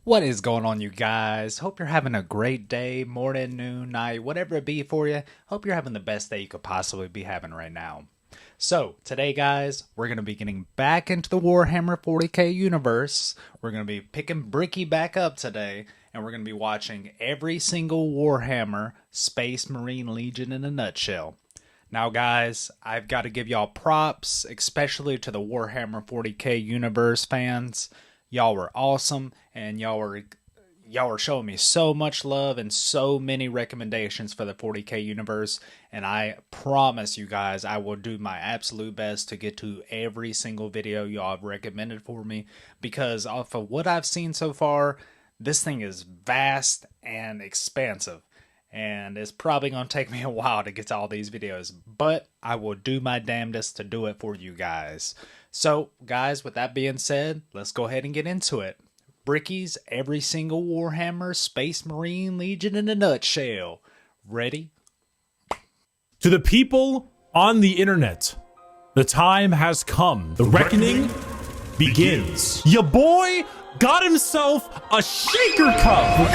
What is going on, you guys? Hope you're having a great day, morning, noon, night, whatever it be for you. Hope you're having the best day you could possibly be having right now. So, today, guys, we're going to be getting back into the Warhammer 40k universe. We're going to be picking Bricky back up today, and we're going to be watching every single Warhammer Space Marine Legion in a nutshell. Now, guys, I've got to give y'all props, especially to the Warhammer 40k universe fans. Y'all were awesome, and y'all were showing me so much love and so many recommendations for the 40k universe, and I promise you guys I will do my absolute best to get to every single video y'all have recommended for me, because off of what I've seen so far, this thing is vast and expansive, and it's probably going to take me a while to get to all these videos, but I will do my damnedest to do it for you guys. So, guys, with that being said, let's go ahead and get into it. Bricky's every single Warhammer Space Marine Legion in a nutshell. Ready? To the people on the internet, the time has come. The reckoning begins. Your boy got himself a shaker cup.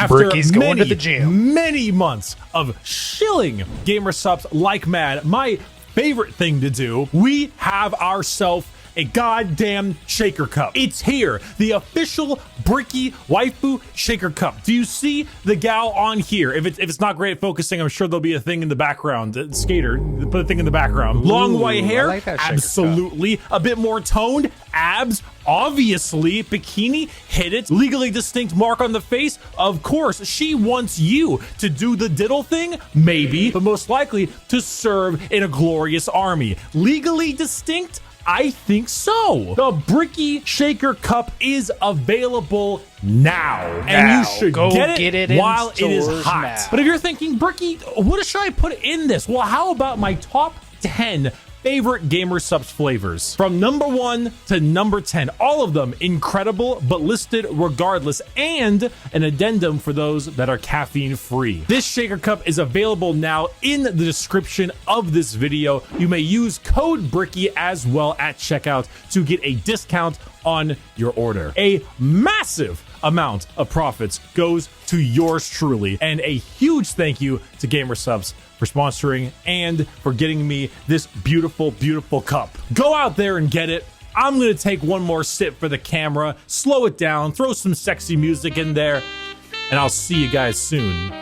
After Bricky's going to the gym. Many months of shilling gamer subs like mad, my favorite thing to do, we have ourselves a goddamn shaker cup. It's here, the official Bricky waifu shaker cup. Do you see the gal on here? If it's not great at focusing, I'm sure there'll be a thing in the background. Skater, put a thing in the background. Long white hair, like absolutely. Cup. A bit more toned, abs, obviously. Bikini, hit it. Legally distinct mark on the face. Of course, she wants you to do the diddle thing, maybe, but most likely to serve in a glorious army. Legally distinct? I think so. The Bricky Shaker Cup is available now. And you should go get it while it is hot. Now. But if you're thinking, Bricky, what should I put in this? Well, how about my top 10 favorite gamer subs flavors? From number 1 to number 10. All of them incredible, but listed regardless, and an addendum for those that are caffeine free. This shaker cup is available now in the description of this video. You may use code Bricky as well at checkout to get a discount on your order. A massive amount of profits goes to yours truly, and a huge thank you to gamer subs for sponsoring and for getting me this beautiful, beautiful cup. Go out there and get it. I'm gonna take one more sip for the camera, slow it down, throw some sexy music in there, and I'll see you guys soon.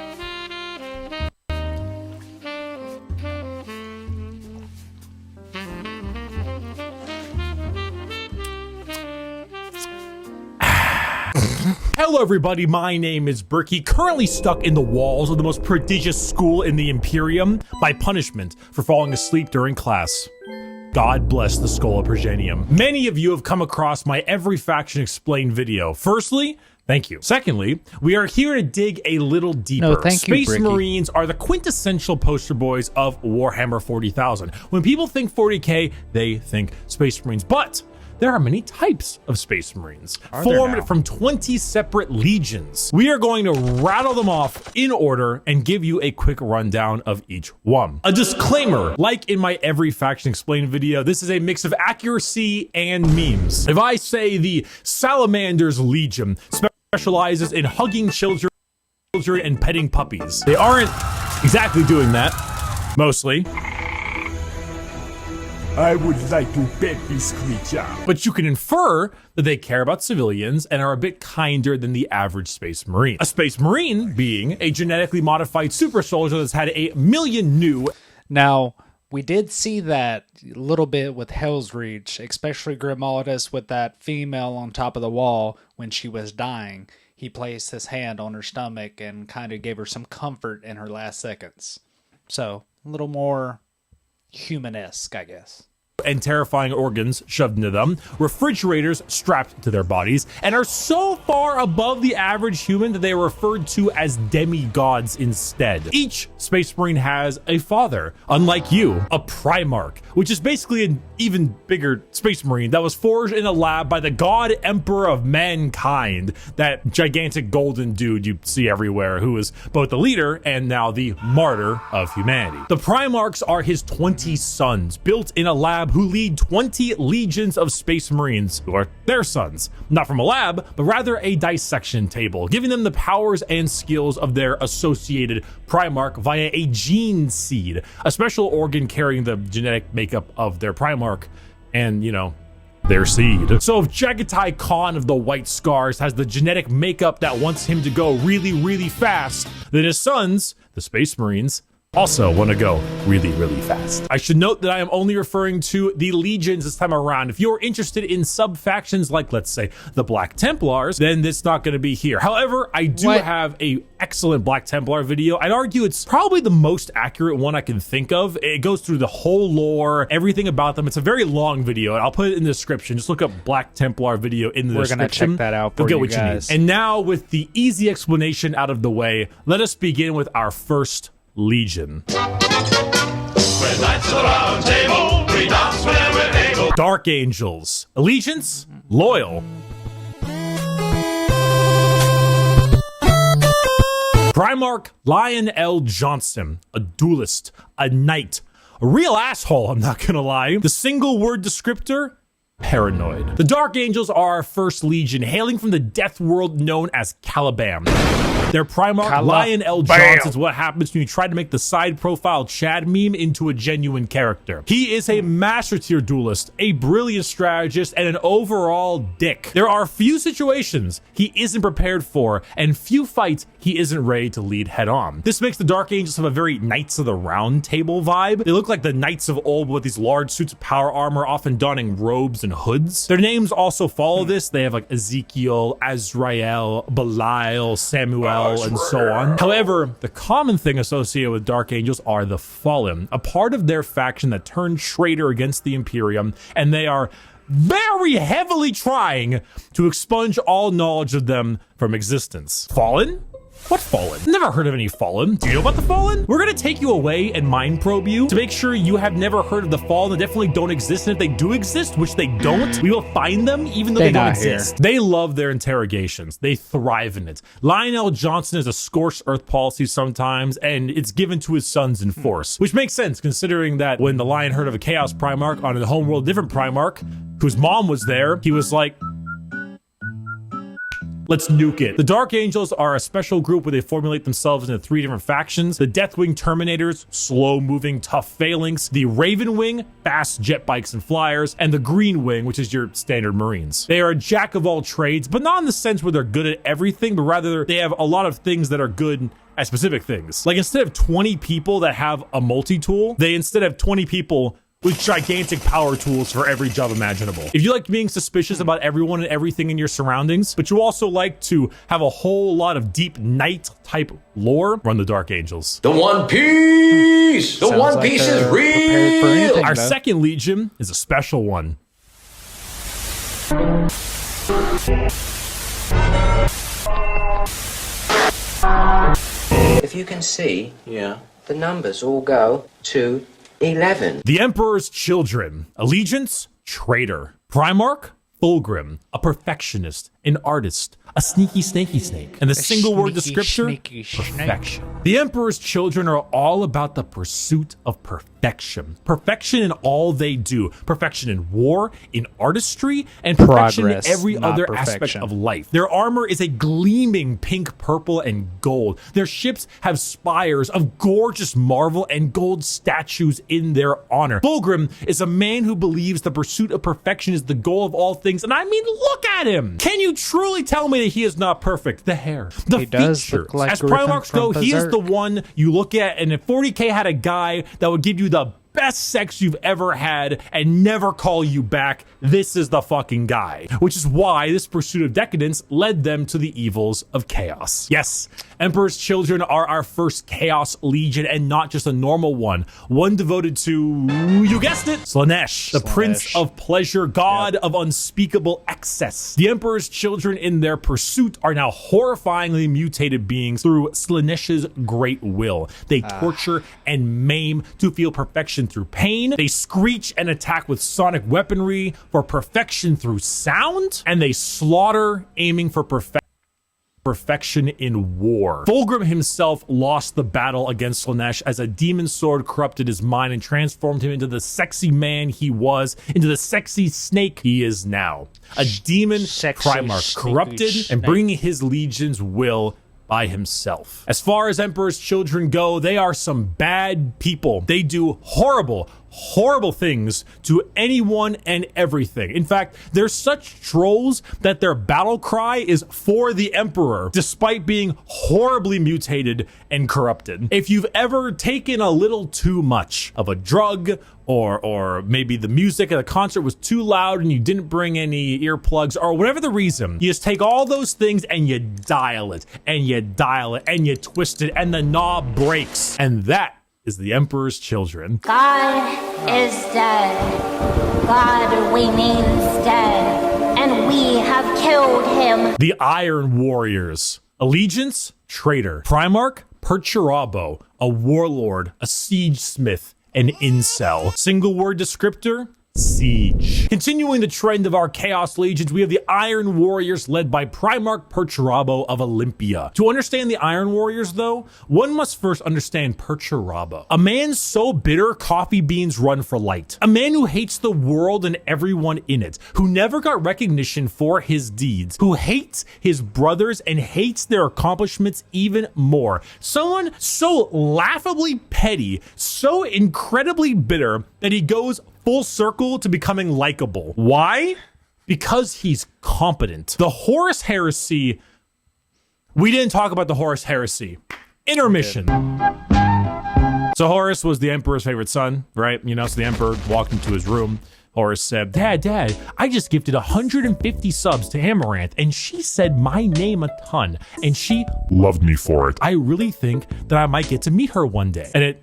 Hello everybody, my name is Bricky, currently stuck in the walls of the most prodigious school in the Imperium by punishment for falling asleep during class. God bless the Skull of Progenium. Many of you have come across my Every Faction Explained video. Firstly, thank you. Secondly, we are here to dig a little deeper. No, thank you, Space Bricky. Marines are the quintessential poster boys of Warhammer 40,000. When people think 40k, they think Space Marines, but there are many types of Space Marines, formed from 20 separate legions. We are going to rattle them off in order and give you a quick rundown of each one. A disclaimer, like in my Every Faction Explained video, this is a mix of accuracy and memes. If I say the Salamanders Legion specializes in hugging children and petting puppies, they aren't exactly doing that, mostly. I would like to pet this creature. But you can infer that they care about civilians and are a bit kinder than the average Space Marine. A Space Marine being a genetically modified super soldier that's had a million new... Now, we did see that a little bit with Hell's Reach, especially Grimaldus with that female on top of the wall when she was dying. He placed his hand on her stomach and kind of gave her some comfort in her last seconds. So, a little more human-esque, I guess. And terrifying organs shoved into them, refrigerators strapped to their bodies, and are so far above the average human that they are referred to as demigods instead. Each Space Marine has a father, unlike you, a Primarch, which is basically an even bigger Space Marine that was forged in a lab by the God Emperor of Mankind, that gigantic golden dude you see everywhere, who is both the leader and now the martyr of humanity. The Primarchs are his 20 sons, built in a lab lab who lead 20 legions of Space Marines, who are their sons. Not from a lab, but rather a dissection table, giving them the powers and skills of their associated Primarch via a gene seed, a special organ carrying the genetic makeup of their Primarch and, you know, their seed. So if Jagatai Khan of the White Scars has the genetic makeup that wants him to go really, really fast, then his sons, the Space Marines, also want to go really, really fast. I should note that I am only referring to the legions this time around. If you're interested in sub-factions like, let's say, the Black Templars, then it's not going to be here. However, I do have a excellent Black Templar video. I'd argue it's probably the most accurate one I can think of. It goes through the whole lore, everything about them. It's a very long video, and I'll put it in the description. Just look up Black Templar video in the description. We're going to check that out for you guys. And now, with the easy explanation out of the way, let us begin with our first legion. We're knights of the round table, we dance when we're able. Dark Angels. Allegiance? Loyal. Primarch Lionel Johnson, a duelist, a knight, a real asshole, I'm not gonna lie. The single word descriptor? Paranoid. The Dark Angels are our first legion, hailing from the death world known as Caliban. Their Primarch, Lionel Johnson, is what happens when you try to make the side profile Chad meme into a genuine character. He is a master tier duelist, a brilliant strategist, and an overall dick. There are few situations he isn't prepared for, and few fights he isn't ready to lead head on. This makes the Dark Angels have a very Knights of the Round Table vibe. They look like the knights of old with these large suits of power armor, often donning robes and hoods. Their names also follow this. They have like Ezekiel, Azrael, Belial, Samuel, and so on. However, the common thing associated with Dark Angels are the Fallen, a part of their faction that turned traitor against the Imperium, and they are very heavily trying to expunge all knowledge of them from existence. Fallen? What Fallen? Never heard of any Fallen. Do you know about the Fallen? We're gonna take you away and mind probe you to make sure you have never heard of the Fallen. They definitely don't exist, and if they do exist, which they don't, we will find them even though they don't exist. They love their interrogations. They thrive in it. Lionel Johnson is a scorched earth policy sometimes, and it's given to his sons in force, which makes sense considering that when the Lion heard of a Chaos Primarch on the homeworld different Primarch, whose mom was there, he was like, let's nuke it. The Dark Angels are a special group where they formulate themselves into 3 different factions. The Deathwing Terminators, slow-moving, tough phalanx. The Raven Wing, fast jet bikes and flyers. And the Green Wing, which is your standard Marines. They are a jack of all trades, but not in the sense where they're good at everything, but rather they have a lot of things that are good at specific things. Like instead of 20 people that have a multi-tool, they instead have 20 people with gigantic power tools for every job imaginable. If you like being suspicious about everyone and everything in your surroundings, but you also like to have a whole lot of deep knight type lore, run the Dark Angels. The One Piece! The One Piece is real! Our second legion is a special one. If you can see, the numbers all go to 11. The Emperor's Children. Allegiance, traitor. Primarch, Fulgrim, a perfectionist, an artist, a sneaky snaky snake. And the single word descriptor, perfection. The Emperor's Children are all about the pursuit of perfection. Perfection in all they do. Perfection in war, in artistry, and perfection in every other aspect of life. Their armor is a gleaming pink, purple, and gold. Their ships have spires of gorgeous marble and gold statues in their honor. Fulgrim is a man who believes the pursuit of perfection is the goal of all things. And I mean, look at him. Can you truly tell me that he is not perfect? The hair, the features. Like as Primarchs go, he is the one you look at, and if 40K had a guy that would give you the best sex you've ever had and never call you back, this is the fucking guy. Which is why this pursuit of decadence led them to the evils of chaos. Yes, Emperor's Children are our first Chaos Legion, and not just a normal one. One devoted to, you guessed it, Slaanesh, the Prince of Pleasure, god of unspeakable excess. The Emperor's Children in their pursuit are now horrifyingly mutated beings through Slaanesh's great will. They torture and maim to feel perfection through pain. They screech and attack with sonic weaponry for perfection through sound. And they slaughter, aiming for perfection. perfection in war. Fulgrim himself lost the battle against Slanesh as a demon sword corrupted his mind and transformed him into the sexy man he was, into the sexy snake he is now. A demon Primarch, corrupted and bringing his legion's will by himself. As far as Emperor's children go, they are some bad people. They do horrible things to anyone and everything. In fact, they're such trolls that their battle cry is for the Emperor, despite being horribly mutated and corrupted. If you've ever taken a little too much of a drug, or maybe the music at the concert was too loud and you didn't bring any earplugs, or whatever the reason, you just take all those things and you dial it, and you dial it, and you twist it, and the knob breaks. And that is the Emperor's children. God is dead. God remains dead. And we have killed him. The Iron Warriors. Allegiance, traitor. Primarch, Perturabo, a warlord, a siege smith, an incel. Single word descriptor, siege. Continuing the trend of our Chaos Legions, we have the Iron Warriors led by Primarch Perturabo of Olympia. To understand the Iron Warriors, though, one must first understand Perturabo. A man so bitter, coffee beans run for light. A man who hates the world and everyone in it, who never got recognition for his deeds, who hates his brothers and hates their accomplishments even more. Someone so laughably petty, so incredibly bitter that he goes full circle to becoming likable. Why? Because he's competent. The Horus heresy. We didn't talk about the Horus heresy. Intermission. So Horus was the Emperor's favorite son, right? You know, so the Emperor walked into his room. Horus said, Dad, I just gifted 150 subs to Amaranth, and she said my name a ton, and she Loved me for it. I really think that I might get to meet her one day. And it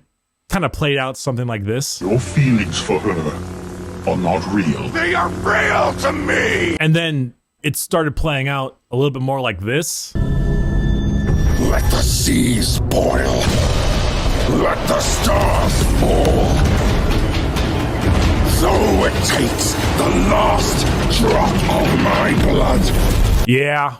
kind of played out something like this. Your feelings for her are not real. They are real to me! And then it started playing out a little bit more like this. Let the seas boil. Let the stars fall. So it takes the last drop of my blood. Yeah.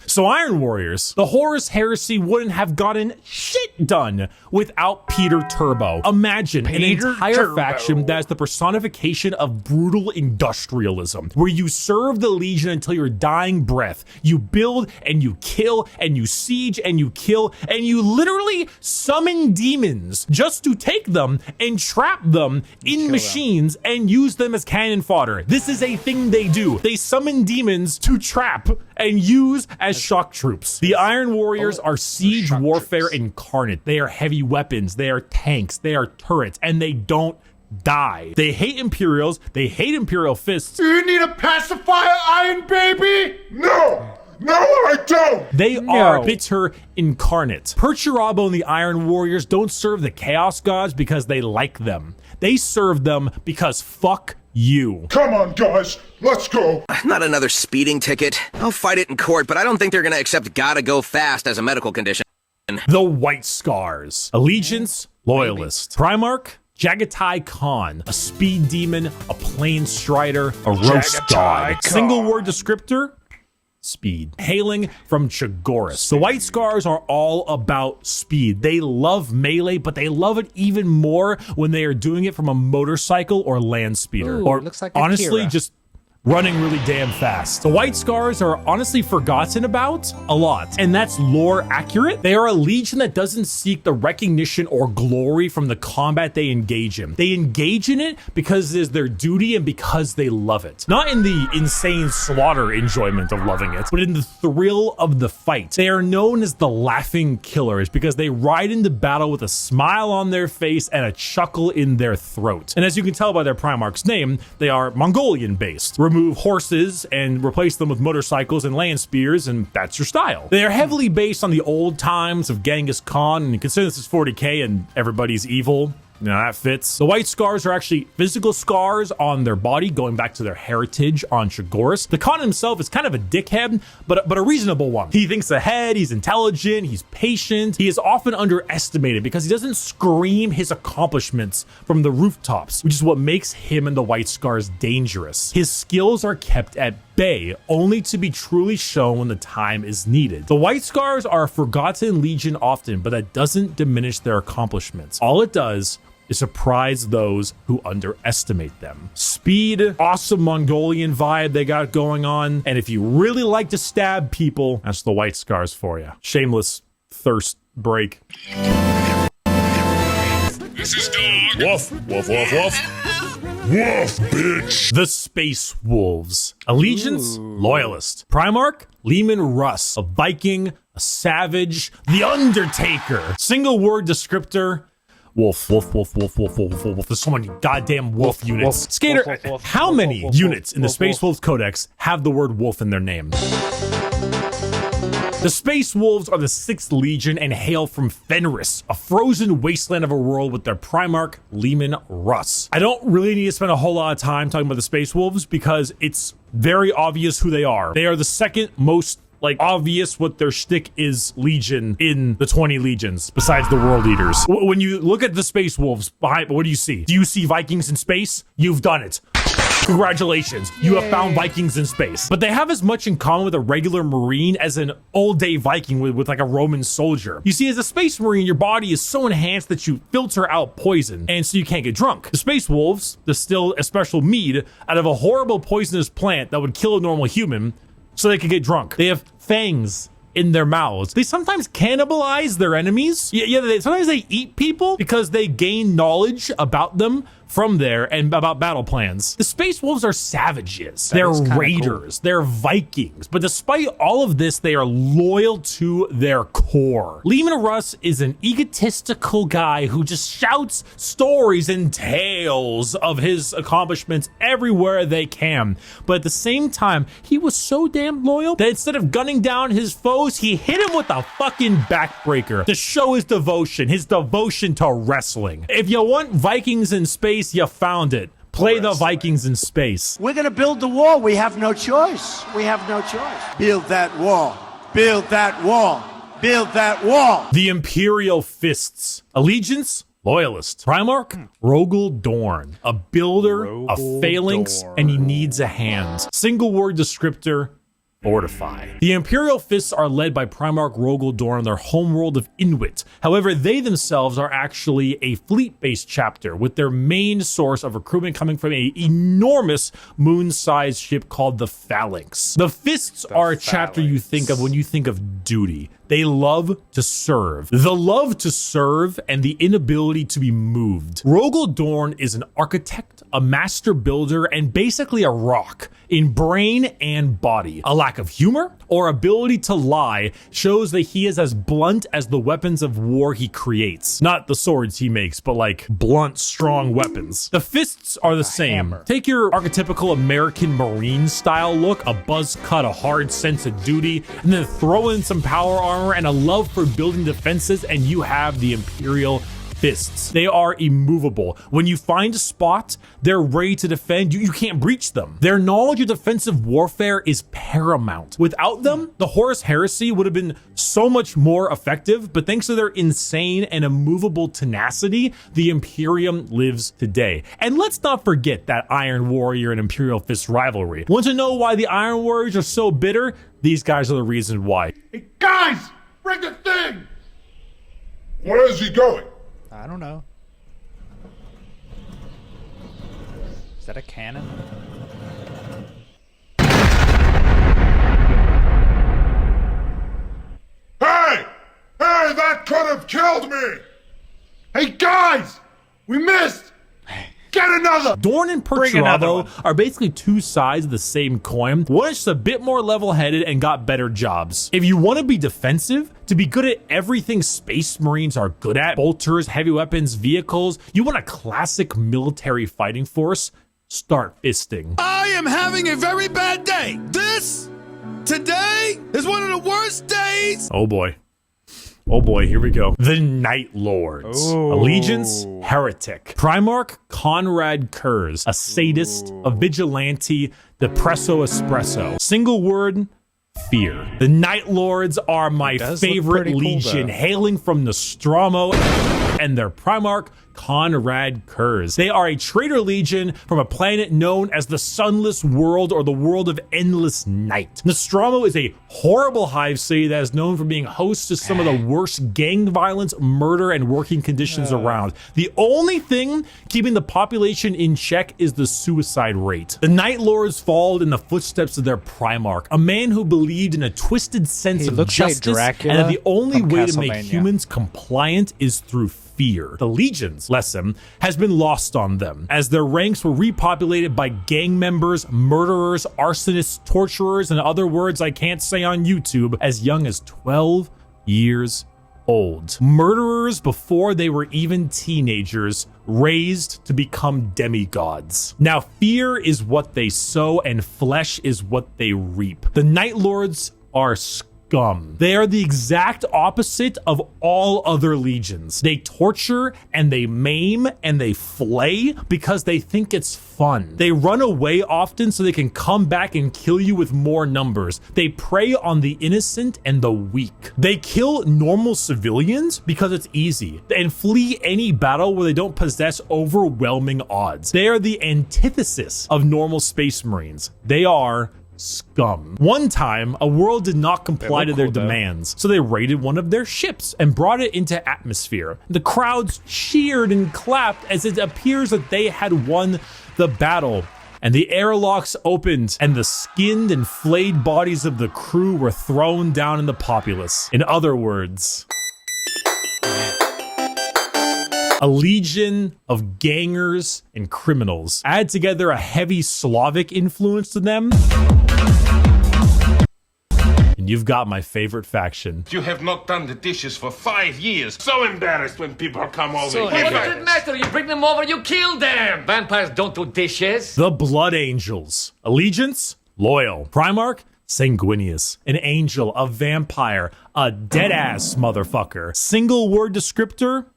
So Iron Warriors, the Horus heresy wouldn't have gotten shit done without Peter Turbo. Imagine an entire faction that's the personification of brutal industrialism, where you serve the Legion until your dying breath. You build and you kill and you siege and you kill and you literally summon demons just to take them and trap them in machines and use them as cannon fodder. This is a thing they do. They summon demons to trap and use as shock troops. The Iron Warriors are siege warfare incarnate. They are heavy weapons, they are tanks, they are turrets, and they don't die. They hate Imperials, they hate Imperial fists. Do you need a pacifier, Iron Baby? No! No, I don't! They are bitter incarnate. Perturabo and the Iron Warriors don't serve the Chaos Gods because they like them. They serve them because fuck you. Come on, guys, let's go. Not another speeding ticket. I'll fight it in court, but I don't think they're gonna accept gotta go fast as a medical condition. The White Scars. Allegiance, loyalist. Primarch, Jagatai Khan. A speed demon, a plane strider, a roast god. Single word descriptor, speed. Hailing from Chagoris. The White Scars are all about speed. They love melee, but they love it even more when they are doing it from a motorcycle or land speeder. Or looks like honestly, Akira. just running really damn fast. The White Scars are honestly forgotten about a lot, and that's lore accurate. They are a legion that doesn't seek the recognition or glory from the combat they engage in. They engage in it because it is their duty and because they love it. Not in the insane slaughter enjoyment of loving it, but in the thrill of the fight. They are known as the Laughing Killers because they ride into battle with a smile on their face and a chuckle in their throat. And as you can tell by their Primarch's name, they are Mongolian based. Remove horses and replace them with motorcycles and land spears, and that's your style. They are heavily based on the old times of Genghis Khan, and consider this is 40k and everybody's evil. You know, that fits. The White Scars are actually physical scars on their body, going back to their heritage on Chagoris. The Khan himself is kind of a dickhead, but a reasonable one. He thinks ahead, he's intelligent, he's patient. He is often underestimated because he doesn't scream his accomplishments from the rooftops, which is what makes him and the White Scars dangerous. His skills are kept at bay, only to be truly shown when the time is needed. The White Scars are a forgotten legion often, but that doesn't diminish their accomplishments. All it does is surprise those who underestimate them. Speed, awesome Mongolian vibe they got going on, and if you really like to stab people, that's the White Scars for you. Shameless thirst break. This is dog. Woof, woof, woof, woof. Woof, bitch. The Space Wolves. Allegiance, loyalist. Primarch, Leman Russ. A Viking, a savage, the Undertaker. Single word descriptor, wolf, wolf, wolf, wolf, wolf, wolf, wolf. There's so many goddamn wolf units. Wolf, Skater, wolf, wolf, how wolf, many wolf, units in the wolf, Space wolf. Wolves Codex have the word wolf in their name? The Space Wolves are the 6th Legion and hail from Fenris, a frozen wasteland of a world with their Primarch, Leman Russ. I don't really need to spend a whole lot of time talking about the Space Wolves because it's very obvious who they are. They are the second most obvious what their shtick is legion in the 20 legions besides the World Eaters. When you look at the Space Wolves behind, what do you see? Do you see Vikings in space? You've done it. Congratulations, you have found Vikings in space. But they have as much in common with a regular Marine as an old-day Viking with like a Roman soldier. You see, as a Space Marine, your body is so enhanced that you filter out poison, and so you can't get drunk. The Space Wolves distill a special mead out of a horrible poisonous plant that would kill a normal human so they could get drunk. They have fangs in their mouths. They sometimes cannibalize their enemies. Sometimes they eat people because they gain knowledge about them from there and about battle plans. The Space Wolves are savages. They're raiders. Cool. They're Vikings. But despite all of this, they are loyal to their core. Leman Russ is an egotistical guy who just shouts stories and tales of his accomplishments everywhere they can. But at the same time, he was so damn loyal that instead of gunning down his foes, he hit him with a fucking backbreaker to show his devotion to wrestling. If you want Vikings in space, you found it. Play the Vikings in space. We're gonna build the wall. We have no choice. We have no choice. Build that wall. Build that wall. Build that wall. The Imperial Fists. Allegiance, loyalist. Primarch, Rogel Dorn. A builder, a phalanx, and he needs a hand. Single word descriptor, fortify. The Imperial Fists are led by Primarch Rogel Dorn on their homeworld of Inuit. However, they themselves are actually a fleet-based chapter, with their main source of recruitment coming from an enormous moon-sized ship called the Phalanx. The Fists are a chapter you think of when you think of duty. They love to serve. The love to serve and the inability to be moved. Rogel Dorn is an architect, a master builder, and basically a rock in brain and body. A lack of humor or ability to lie shows that he is as blunt as the weapons of war he creates. Not the swords he makes, but like blunt, strong weapons. The Fists are the same. Hammer. Take your archetypical American Marine style look, a buzz cut, a hard sense of duty, and then throw in some power armor and a love for building defenses, and you have the Imperial Fists. They are immovable. When you find a spot, they're ready to defend. You can't breach them. Their knowledge of defensive warfare is paramount. Without them, the Horus Heresy would have been so much more effective, but thanks to their insane and immovable tenacity, the Imperium lives today. And let's not forget that Iron Warrior and Imperial Fist rivalry. Want to know why the Iron Warriors are so bitter? These guys are the reason why. Hey, guys! Bring the thing! Where is he going? I don't know. Is that a cannon? Hey! Hey, that could have killed me! Hey, guys! We missed! Get another! Dorn and Perturabo are basically two sides of the same coin. One is just a bit more level-headed and got better jobs. If you want to be defensive, to be good at everything Space Marines are good at, bolters, heavy weapons, vehicles, you want a classic military fighting force, start fisting. I am having a very bad day. Today is one of the worst days. Oh boy. Oh boy, here we go. The Night Lords. Ooh. Allegiance, heretic. Primarch, Conrad Kurz. A sadist, a vigilante, depresso espresso. Single word, fear. The Night Lords are my favorite legion, hailing from Nostromo, and their Primarch, Conrad Kurz. They are a traitor legion from a planet known as the Sunless World or the World of Endless Night. Nostromo is a horrible hive city that is known for being host to some of the worst gang violence, murder, and working conditions around. The only thing keeping the population in check is the suicide rate. The Night Lords followed in the footsteps of their Primarch, a man who believed in a twisted sense of justice and that the only way to make humans compliant is through fear. The Legion's lesson has been lost on them, as their ranks were repopulated by gang members, murderers, arsonists, torturers, and other words I can't say on YouTube, as young as 12 years old. Murderers before they were even teenagers, raised to become demigods. Now, fear is what they sow and flesh is what they reap. The Night Lords are scum. They are the exact opposite of all other legions. They torture and they maim and they flay because they think it's fun. They run away often so they can come back and kill you with more numbers. They prey on the innocent and the weak. They kill normal civilians because it's easy and flee any battle where they don't possess overwhelming odds. They are the antithesis of normal Space Marines. They are scum. One time, a world did not comply to their demands, so they raided one of their ships and brought it into atmosphere. The crowds cheered and clapped as it appears that they had won the battle, and the airlocks opened and the skinned and flayed bodies of the crew were thrown down in the populace. In other words, a legion of gangers and criminals. Add together a heavy Slavic influence to them, and you've got my favorite faction. You have not done the dishes for 5 years. So embarrassed when people come over here. What does it matter? You bring them over, you kill them. Vampires don't do dishes. The Blood Angels. Allegiance, loyal. Primarch, sanguineous. An angel, a vampire, a dead-ass motherfucker. Single word descriptor,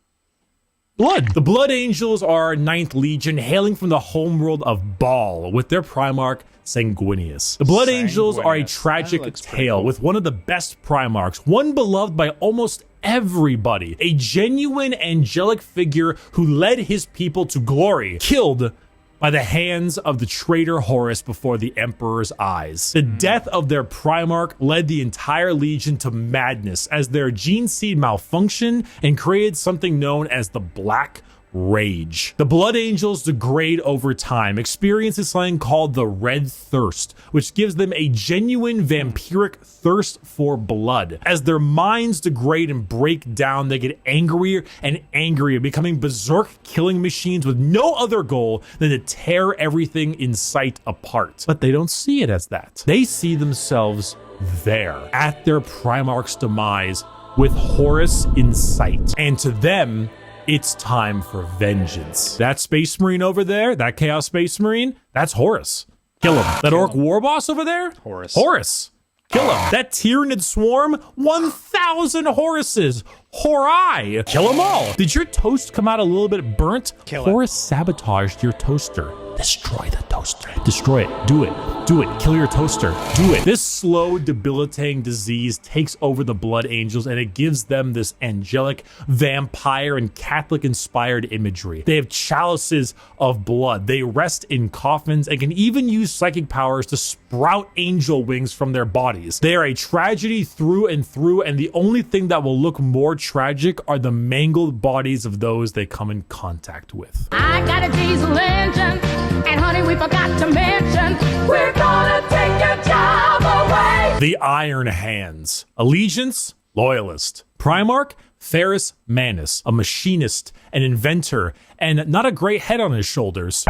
blood. The Blood Angels are 9th Legion, hailing from the homeworld of Baal, with their Primarch, Sanguinius. The Blood Angels are a tragic tale with one of the best Primarchs, one beloved by almost everybody, a genuine angelic figure who led his people to glory, killed by the hands of the traitor Horus before the Emperor's eyes. The death of their Primarch led the entire Legion to madness as their gene seed malfunctioned and created something known as the Black Rage. The Blood Angels degrade over time, experiencing something called the Red Thirst, which gives them a genuine vampiric thirst for blood. As their minds degrade and break down, they get angrier and angrier, becoming berserk killing machines with no other goal than to tear everything in sight apart. But they don't see it as that. They see themselves there, at their Primarch's demise, with Horus in sight. And to them, it's time for vengeance. That Space Marine over there, that Chaos Space Marine, that's Horus. Kill him. That Orc War Boss over there? Horus. Horus. Kill him. That Tyranid Swarm, 1,000 Horuses. Horai. Kill them all. Did your toast come out a little bit burnt? Kill it. Horus sabotaged your toaster. Destroy the toaster. Destroy it. Do it. Do it. Kill your toaster. Do it. This slow, debilitating disease takes over the Blood Angels, and it gives them this angelic, vampire, and Catholic-inspired imagery. They have chalices of blood. They rest in coffins and can even use psychic powers to sprout angel wings from their bodies. They are a tragedy through and through, and the only thing that will look more tragic are the mangled bodies of those they come in contact with. I got a diesel engine, and honey, we forgot to mention, we're gonna take your job away. The Iron Hands. Allegiance, loyalist. Primarch, Ferrus Manus, a machinist, an inventor, and not a great head on his shoulders.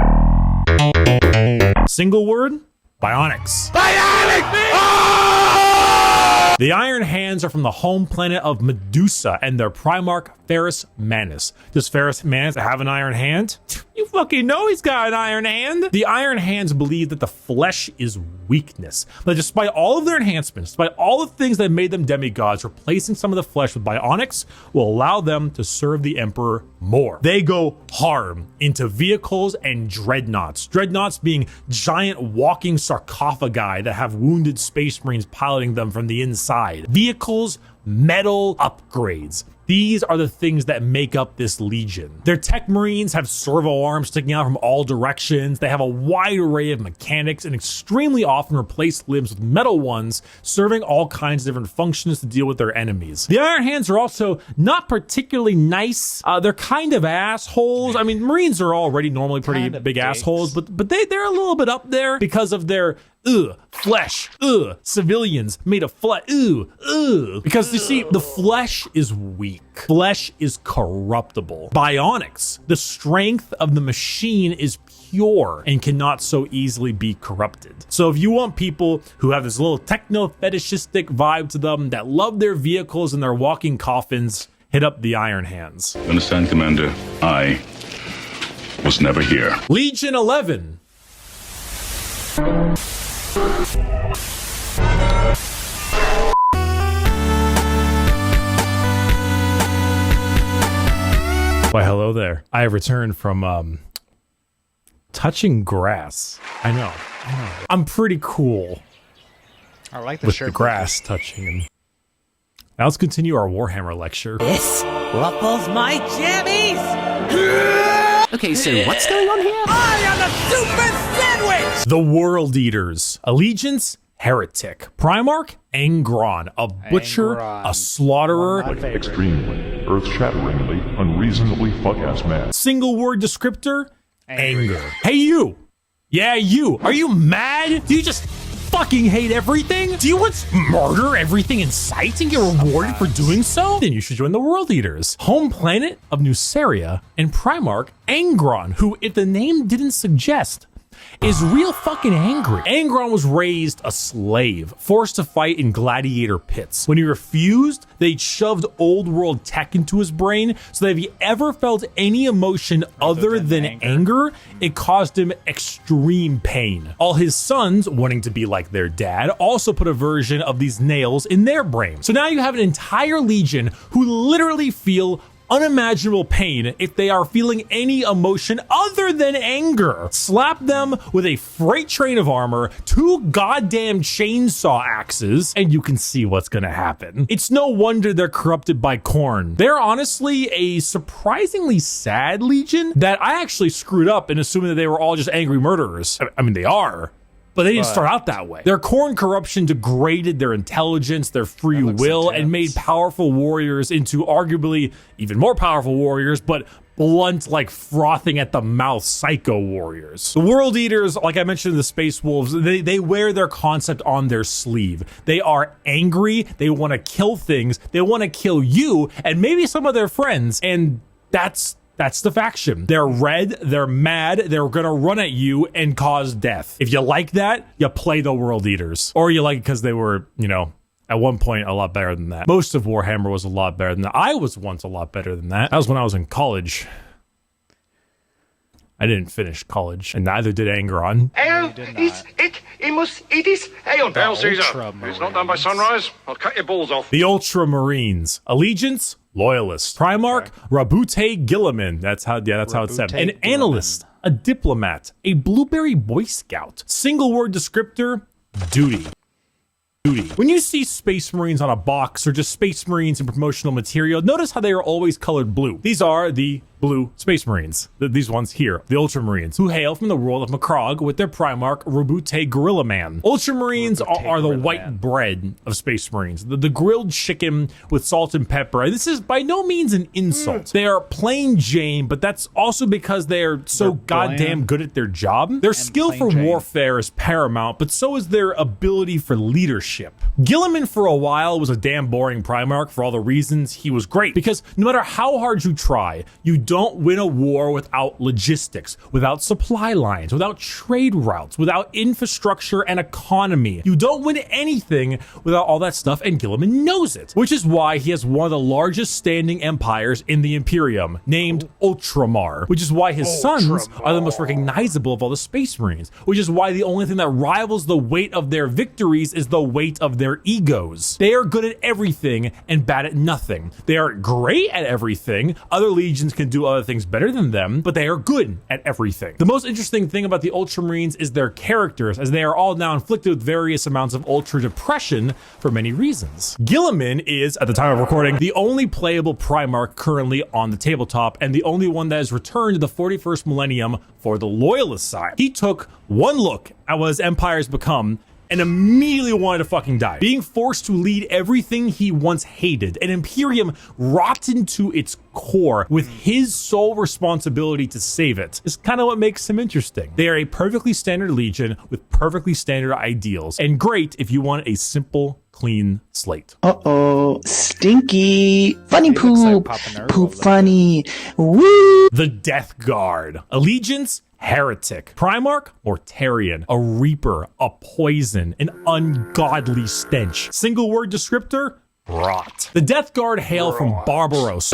Single word, bionics. The Iron Hands are from the home planet of Medusa and their Primarch, Ferrus Manus. Does Ferrus Manus have an iron hand? You fucking know he's got an iron hand. The Iron Hands believe that the flesh is weakness. But despite all of their enhancements, despite all the things that made them demigods, replacing some of the flesh with bionics will allow them to serve the Emperor more. They go hard into vehicles and dreadnoughts. Dreadnoughts being giant walking sarcophagi that have wounded Space Marines piloting them from the inside. Vehicles, metal upgrades. These are the things that make up this legion. Their tech marines have servo arms sticking out from all directions. They have a wide array of mechanics and extremely often replace limbs with metal ones, serving all kinds of different functions to deal with their enemies. The Iron Hands are also not particularly nice. They're kind of assholes. I mean, Marines are already normally pretty big assholes, but they're a little bit up there because of their flesh, civilians made of flesh, because you see, the flesh is weak. Flesh is corruptible. Bionics, the strength of the machine is pure and cannot so easily be corrupted. So if you want people who have this little techno fetishistic vibe to them, that love their vehicles and their walking coffins, hit up the Iron Hands. Understand, Commander, I was never here. Legion 11. Why, hello there. I have returned from touching grass. I know. I'm pretty cool. I like the with shirt. The grass touching. And now let's continue our Warhammer lecture. This ruffles my jammies. Okay, so what's going on here? I am a super sandwich. The World Eaters. Allegiance, Heretic. Primarch, Angron. A butcher, a slaughterer. Extremely, earth-shatteringly, unreasonably fuck-ass mad. Single word descriptor, anger. Hey you! Yeah, you! Are you mad? Do you just fucking hate everything? Do you want to murder everything in sight and get rewarded for doing so? Then you should join the World Eaters. Home planet of Nuceria and Primarch Angron, who, if the name didn't suggest, is real fucking angry. Angron was raised a slave, forced to fight in gladiator pits. When he refused, they shoved old world tech into his brain, so that if he ever felt any emotion other than anger, it caused him extreme pain. All his sons, wanting to be like their dad, also put a version of these nails in their brain. So now you have an entire legion who literally feel unimaginable pain if they are feeling any emotion other than anger. Slap them with a freight train of armor, 2 goddamn chainsaw axes, and you can see what's gonna happen. It's no wonder they're corrupted by corn. They're honestly a surprisingly sad legion that I actually screwed up in assuming that they were all just angry murderers. I mean, they are. But they didn't start out that way. Their corn corruption degraded their intelligence, their free will, and made powerful warriors into arguably even more powerful warriors, but blunt, like frothing at the mouth psycho warriors. The World Eaters, like I mentioned in the Space Wolves, they wear their concept on their sleeve. They are angry, they want to kill things, they want to kill you, and maybe some of their friends, and that's the faction. They're red, they're mad, they're gonna run at you and cause death. If you like that, you play the World Eaters. Or you like it because they were, you know, at one point a lot better than that. Most of Warhammer was a lot better than that. I was once a lot better than that. That was when I was in college. I didn't finish college, and neither did Angron. It is. Hey, on down, Caesar. If it's not done by sunrise, I'll cut your balls off. The Ultramarines. Allegiance, Loyalist. Primarch, Rabute Gilliman. That's how it's said. An analyst, a diplomat, a blueberry Boy Scout. Single word descriptor, duty. When you see Space Marines on a box or just Space Marines in promotional material, notice how they are always colored blue. These are the blue Space Marines. These ones here, the Ultramarines, who hail from the world of Macrog with their Primarch, Rabute Gorilla Man. Ultramarines are the white bread of Space Marines, the grilled chicken with salt and pepper. This is by no means an insult. They are plain Jane, but that's also because they are so goddamn good at their job. Their skill for warfare is paramount, but so is their ability for leadership. Gilliman for a while was a damn boring Primarch for all the reasons he was great, because no matter how hard you try, you don't win a war without logistics, without supply lines, without trade routes, without infrastructure and economy. You don't win anything without all that stuff, and Gilliman knows it, which is why he has one of the largest standing empires in the Imperium, named Ultramar, which is why his sons are the most recognizable of all the Space Marines, which is why the only thing that rivals the weight of their victories is the weight of their egos. They are good at everything and bad at nothing. They are great at everything. Other legions can do do other things better than them, but they are good at everything. The most interesting thing about the Ultramarines is their characters, as they are all now inflicted with various amounts of Ultra depression for many reasons. Gilliman is, at the time of recording, the only playable Primarch currently on the tabletop, and the only one that has returned to the 41st millennium for the Loyalist side. He took one look at what his empires become and immediately wanted to fucking die. Being forced to lead everything he once hated, an Imperium rotten to its core with his sole responsibility to save it, is kind of what makes him interesting. They are a perfectly standard legion with perfectly standard ideals, and great if you want a simple, clean slate. Uh-oh, stinky, funny poop, poop funny, woo! The Death Guard. Allegiance, Heretic. Primarch, Mortarion. A Reaper, a Poison, an ungodly stench. Single word descriptor, rot. The Death Guard hail from Barbaros,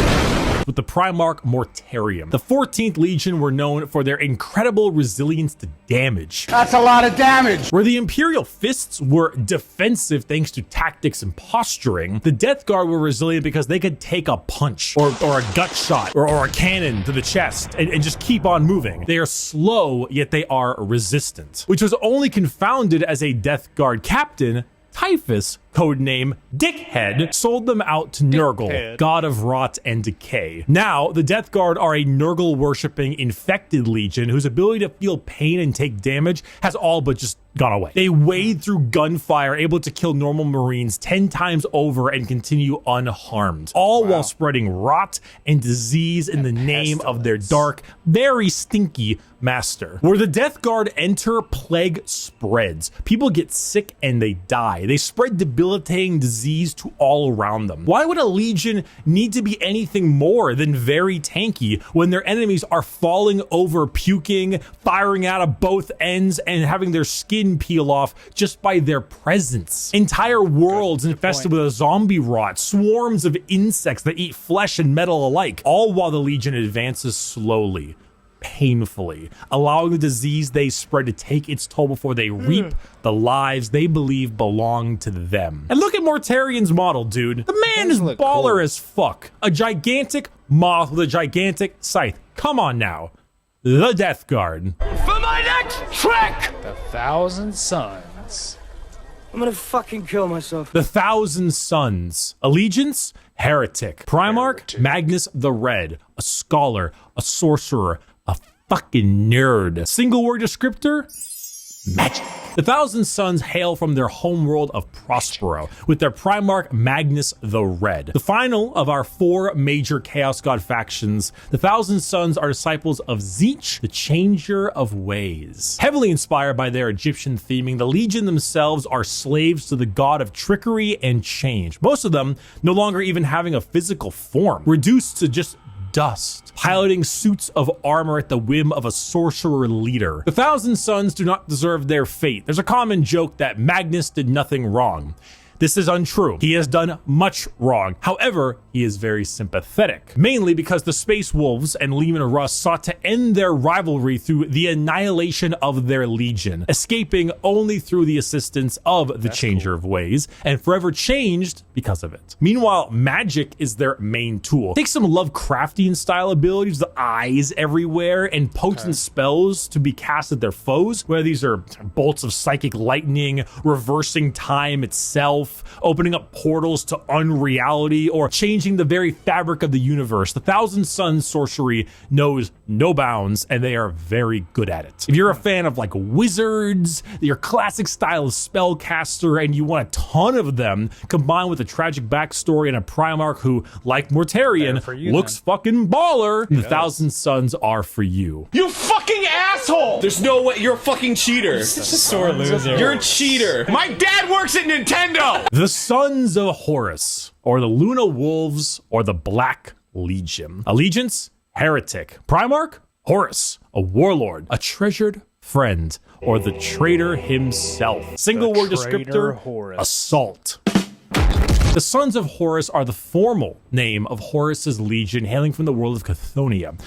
with the Primarch Mortarion. The 14th Legion were known for their incredible resilience to damage. That's a lot of damage. Where the Imperial Fists were defensive thanks to tactics and posturing, the Death Guard were resilient because they could take a punch or a gut shot or a cannon to the chest and just keep on moving. They are slow, yet they are resistant, which was only confounded as a Death Guard captain, Typhus, codename Dickhead, sold them out to Nurgle, god of rot and decay. Now, the Death Guard are a Nurgle-worshipping infected legion whose ability to feel pain and take damage has all but just gone away. They wade through gunfire, able to kill normal Marines 10 times over and continue unharmed, all while spreading rot and disease in the name of their dark, very stinky master. Where the Death Guard enter, plague spreads. People get sick and they die. They spread debilitating disease to all around them. Why would a legion need to be anything more than very tanky when their enemies are falling over, puking, firing out of both ends, and having their skin peel off just by their presence? Entire worlds infested with a zombie rot, swarms of insects that eat flesh and metal alike, all while the legion advances slowly, painfully, allowing the disease they spread to take its toll before they reap the lives they believe belong to them. And look at Mortarion's model, dude. The man is baller as fuck. A gigantic moth with a gigantic scythe. Come on now. The Death Guard. For my next trick! The Thousand Sons. I'm gonna fucking kill myself. The Thousand Sons. Allegiance, Heretic. Primarch, Magnus the Red. A scholar, a sorcerer, a fucking nerd. Single word descriptor, magic. The Thousand Sons hail from their homeworld of Prospero, with their Primarch Magnus the Red. The final of our 4 major Chaos God factions, the Thousand Sons are disciples of Tzeentch, the Changer of Ways. Heavily inspired by their Egyptian theming, the Legion themselves are slaves to the god of trickery and change. Most of them no longer even having a physical form, reduced to just dust, piloting suits of armor at the whim of a sorcerer leader. The Thousand Sons do not deserve their fate. There's a common joke that Magnus did nothing wrong. This is untrue. He has done much wrong. However, he is very sympathetic, mainly because the Space Wolves and Leman Russ sought to end their rivalry through the annihilation of their legion, escaping only through the assistance of the Changer of Ways, and forever changed because of it. Meanwhile, magic is their main tool. Take some Lovecraftian style abilities, the eyes everywhere, and potent spells to be cast at their foes, whether these are bolts of psychic lightning, reversing time itself, opening up portals to unreality, or changing the very fabric of the universe. The Thousand Sons sorcery knows no bounds, and they are very good at it. If you're a fan of like wizards, your classic style of spellcaster, and you want a ton of them, combined with a tragic backstory and a Primarch who, like Mortarion, looks fucking baller, the Thousand Sons are for you. You fucking asshole! There's no way. You're a fucking cheater. You're such a sore loser. You're a cheater. My dad works at Nintendo! The Sons of Horus, or the Luna Wolves, or the Black Legion. Allegiance, Heretic. Primarch, Horus, a warlord, a treasured friend, or the traitor himself. Single word descriptor, assault. The Sons of Horus are the formal name of Horus's legion, hailing from the world of Chthonium.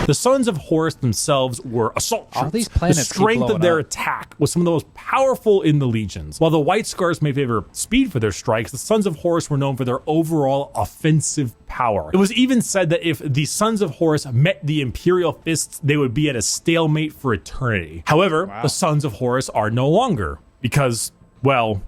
The Sons of Horus themselves were assault troops. All these planets the strength keep of their blowing up. attack was some of the most powerful in the legions. While the White Scars may favor speed for their strikes, the Sons of Horus were known for their overall offensive power. It was even said that if the Sons of Horus met the Imperial fists, they would be at a stalemate for eternity. However, the Sons of Horus are no longer because, well,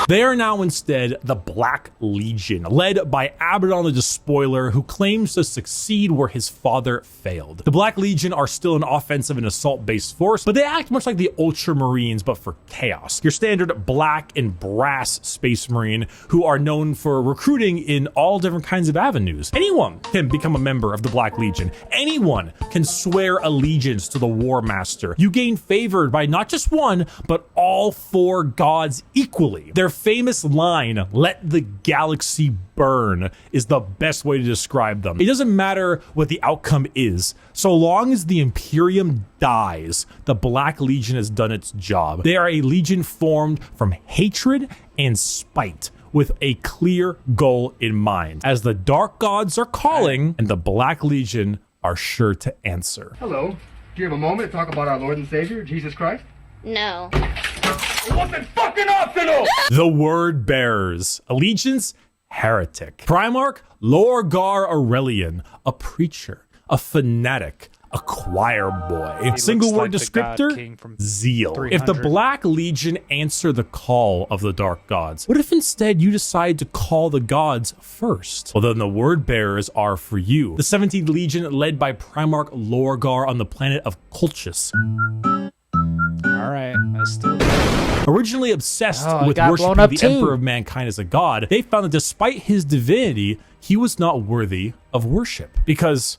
they are now instead the Black Legion, led by Abaddon the Despoiler, who claims to succeed where his father failed. The Black Legion are still an offensive and assault-based force, but they act much like the Ultramarines, but for chaos. Your standard black and brass Space Marine, who are known for recruiting in all different kinds of avenues. Anyone can become a member of the Black Legion. Anyone can swear allegiance to the War Master. You gain favored by not just one, but all four gods equally. Their famous line, "Let the galaxy burn," is the best way to describe them. It doesn't matter what the outcome is. So long as the Imperium dies, the Black Legion has done its job. They are a legion formed from hatred and spite, with a clear goal in mind, as the Dark Gods are calling, and the Black Legion are sure to answer. Hello. Do you have a moment to talk about our Lord and Savior, Jesus Christ? No. It wasn't fucking optional! The Word Bearers. Allegiance, heretic. Primarch, Lorgar Aurelian, a preacher, a fanatic, a choir boy. Single word descriptor, zeal. If the Black Legion answer the call of the Dark Gods, what if instead you decide to call the gods first? Well, then the Word Bearers are for you. The 17th Legion, led by Primarch Lorgar on the planet of Colchis. Alright, let's do it. Originally obsessed with got blown worshiping up the too. Emperor of Mankind as a god, they found that despite his divinity, he was not worthy of worship because,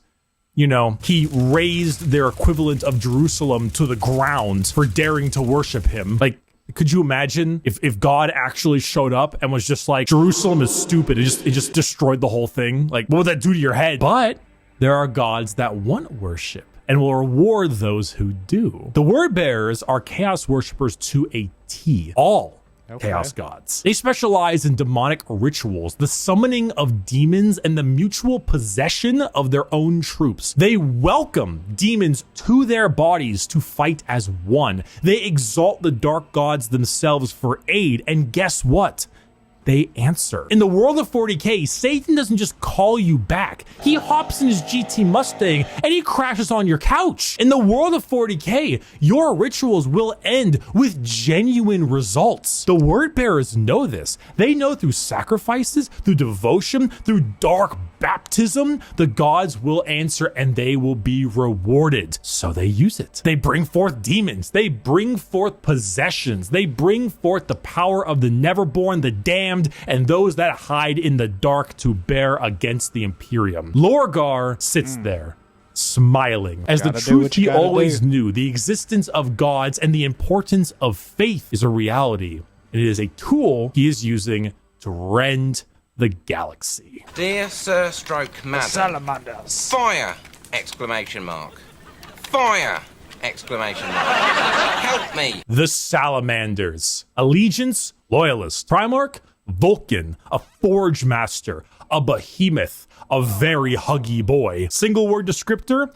you know, he raised their equivalent of Jerusalem to the ground for daring to worship him. Like, could you imagine if God actually showed up and was just like, Jerusalem is stupid, it just destroyed the whole thing? Like, what would that do to your head? But there are gods that want worship and will reward those who do. The Word Bearers are chaos worshippers to a T. All chaos gods. They specialize in demonic rituals, the summoning of demons, and the mutual possession of their own troops. They welcome demons to their bodies to fight as one. They exalt the dark gods themselves for aid, and guess what? They answer. In the world of 40K, Satan doesn't just call you back. He hops in his GT Mustang and he crashes on your couch. In the world of 40K, your rituals will end with genuine results. The Word Bearers know this. They know through sacrifices, through devotion, through dark baptism, the gods will answer and they will be rewarded. So they use it. They bring forth demons. They bring forth possessions. They bring forth the power of the Neverborn, the damned, and those that hide in the dark to bear against the Imperium. Lorgar sits there, smiling, as the Gotta do truth what you he gotta always do. knew, the existence of gods and the importance of faith is a reality. And it is a tool he is using to rend the galaxy. Dear Sir Stroke Madam. Salamanders. Fire! Exclamation mark. Fire! Exclamation mark. Help me! The Salamanders. Allegiance, loyalist. Primarch, Vulcan, a forge master, a behemoth, a very huggy boy. Single word descriptor,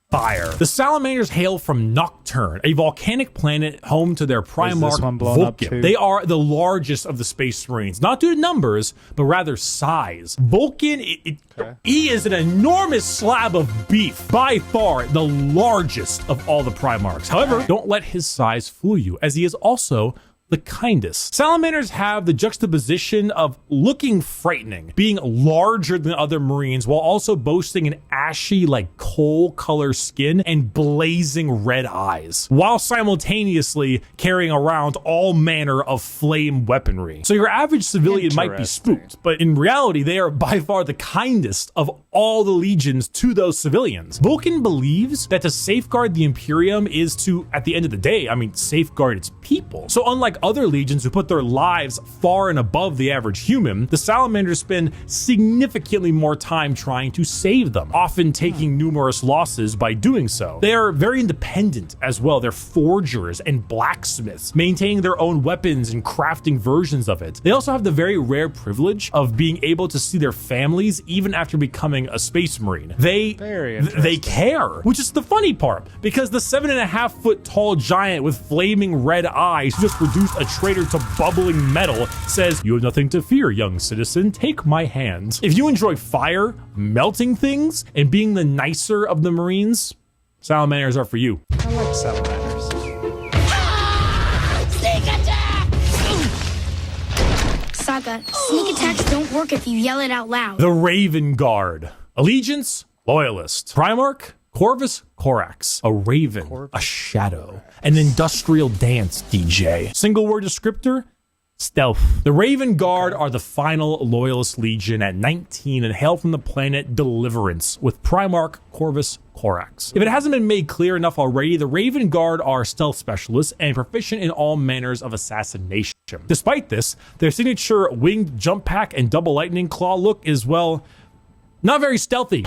fire. The Salamanders hail from Nocturne, a volcanic planet home to their Primarch one blown up Vulcan. too? They are the largest of the Space Marines, not due to numbers, but rather size. Vulcan, he is an enormous slab of beef, by far the largest of all the Primarchs. However, don't let his size fool you, as he is also the kindest. Salamanders have the juxtaposition of looking frightening, being larger than other Marines, while also boasting an ashy, like coal color skin and blazing red eyes, while simultaneously carrying around all manner of flame weaponry. So your average civilian might be spooked, but in reality, they are by far the kindest of all the legions to those civilians. Vulcan believes that to safeguard the Imperium is to, at the end of the day, safeguard its people. So unlike Unlike other legions who put their lives far and above the average human, the Salamanders spend significantly more time trying to save them, often taking numerous losses by doing so. They are very independent as well. They're forgers and blacksmiths, maintaining their own weapons and crafting versions of it. They also have the very rare privilege of being able to see their families even after becoming a space marine. They care, which is the funny part, because the 7.5-foot tall giant with flaming red eyes who just reduced a traitor to bubbling metal says, "You have nothing to fear, young citizen. Take my hand." If you enjoy fire, melting things, and being the nicer of the Marines, Salamanders are for you. I like salamanders. Sneak attack! Saga, sneak attacks don't work if you yell it out loud. The Raven Guard. Allegiance, loyalist. Primarch, Corvus Corax. A raven, a shadow. An industrial dance DJ. Single word descriptor, stealth. The Raven Guard are the final loyalist legion at 19 and hail from the planet Deliverance with Primarch Corvus Corax. If it hasn't been made clear enough already, the Raven Guard are stealth specialists and proficient in all manners of assassination. Despite this, their signature winged jump pack and double lightning claw look is, well, not very stealthy.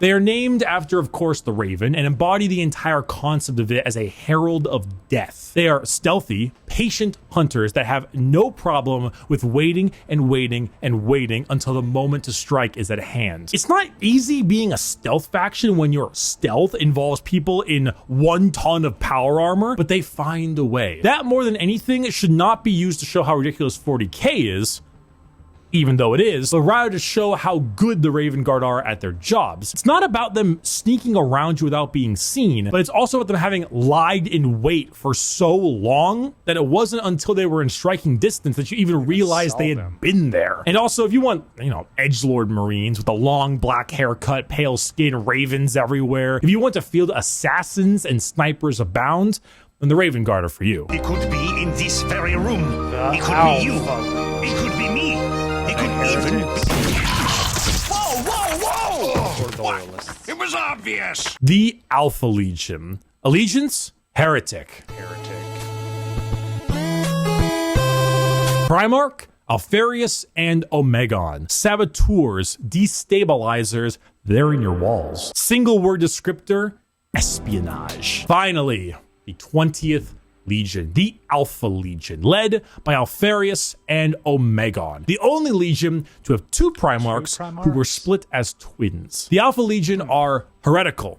They are named after, of course, the Raven and embody the entire concept of it as a herald of death. They are stealthy, patient hunters that have no problem with waiting and waiting and waiting until the moment to strike is at hand. It's not easy being a stealth faction when your stealth involves people in 1 ton of power armor, but they find a way. That, more than anything, should not be used to show how ridiculous 40k is, even though it is, but rather to show how good the Raven Guard are at their jobs. It's not about them sneaking around you without being seen, but it's also about them having lied in wait for so long that it wasn't until they were in striking distance that you even realized they had been there. And also, if you want, edgelord Marines with a long black haircut, pale skin, ravens everywhere, if you want to field assassins and snipers abound, then the Raven Guard are for you. It could be in this very room. It could be you. It could be me. It could even be... Whoa, whoa, whoa! What? It was obvious. The Alpha Legion. Allegiance, heretic. Primarch, Alfarius, and Omegon. Saboteurs, destabilizers, they're in your walls. Single word descriptor, espionage. Finally, the 20th Legion, the Alpha Legion, led by Alfarius and Omegon, the only Legion to have two Primarchs who were split as twins. The Alpha Legion are heretical,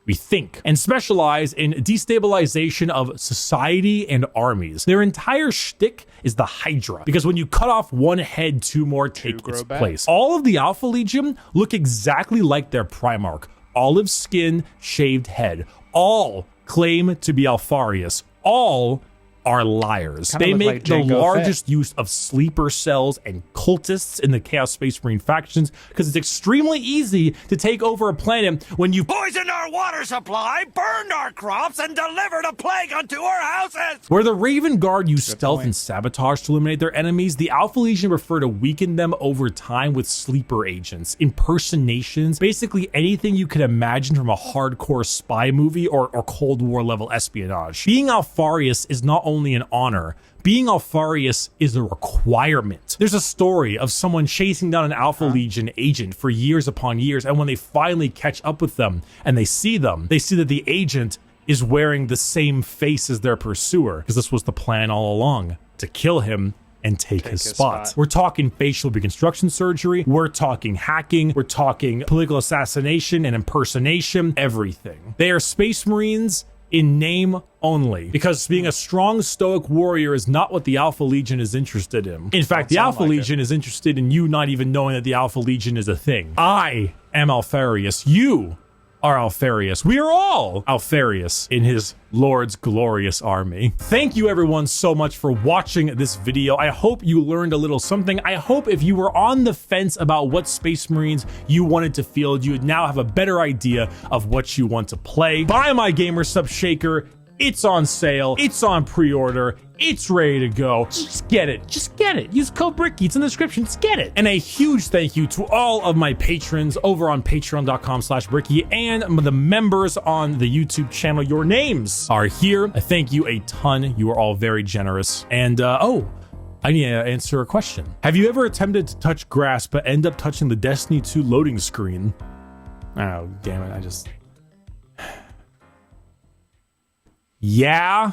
we think, and specialize in destabilization of society and armies. Their entire shtick is the Hydra, because when you cut off one head, 2 more take its place. All of the Alpha Legion look exactly like their Primarch. Olive skin, shaved head. All claim to be Alfarius. All are liars. They make the largest use of sleeper cells and cultists in the Chaos Space Marine factions because it's extremely easy to take over a planet when you poisoned our water supply, burned our crops, and delivered a plague unto our houses. Where the Raven Guard use stealth and sabotage to eliminate their enemies, the Alpha Legion prefer to weaken them over time with sleeper agents, impersonations, basically anything you can imagine from a hardcore spy movie or Cold War level espionage. Being Alfarius is not only an honor, being Alfarius is a requirement. There's a story of someone chasing down an Alpha Legion agent for years upon years, and when they finally catch up with them and they see that the agent is wearing the same face as their pursuer, because this was the plan all along, to kill him and take his spot. We're talking facial reconstruction surgery, we're talking hacking, we're talking political assassination and impersonation, everything. They are Space Marines in name only, because being a strong stoic warrior is not what the Alpha Legion is interested in. In fact, the Alpha Legion is interested in you not even knowing that the Alpha Legion is a thing. I am Alfarius. You are Alfarius. We are all Alfarius in his Lord's glorious army. Thank you everyone so much for watching this video. I hope you learned a little something. I hope if you were on the fence about what Space Marines you wanted to field, you would now have a better idea of what you want to play. Buy my gamer sub shaker It's on sale. It's on pre-order. It's ready to go. Just get it. Just get it. Use code Bricky. It's in the description. Just get it. And a huge thank you to all of my patrons over on patreon.com/Bricky and the members on the YouTube channel. Your names are here. I thank you a ton. You are all very generous. And, I need to answer a question. Have you ever attempted to touch grass but end up touching the Destiny 2 loading screen? Oh, damn it. I just... Yeah?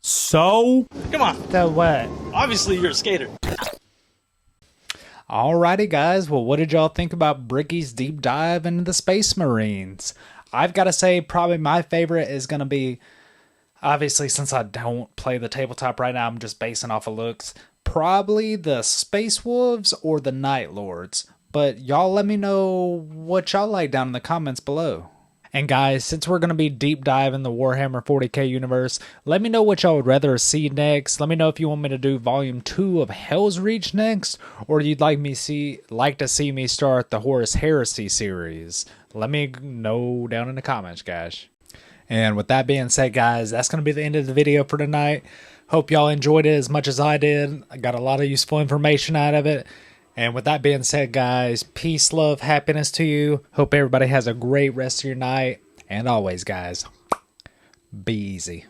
So? Come on. So what? Obviously, you're a skater. Alrighty, guys. Well, what did y'all think about Bricky's deep dive into the Space Marines? I've got to say, probably my favorite is going to be, obviously, since I don't play the tabletop right now, I'm just basing off of looks, probably the Space Wolves or the Night Lords. But y'all let me know what y'all like down in the comments below. And guys, since we're going to be deep diving the Warhammer 40k universe, let me know what y'all would rather see next. Let me know if you want me to do volume 2 of Hell's Reach next, or you'd like to see me start the Horus Heresy series. Let me know down in the comments, guys. And with that being said, guys, that's going to be the end of the video for tonight. Hope y'all enjoyed it as much as I did. I got a lot of useful information out of it. And with that being said, guys, peace, love, happiness to you. Hope everybody has a great rest of your night. And always, guys, be easy.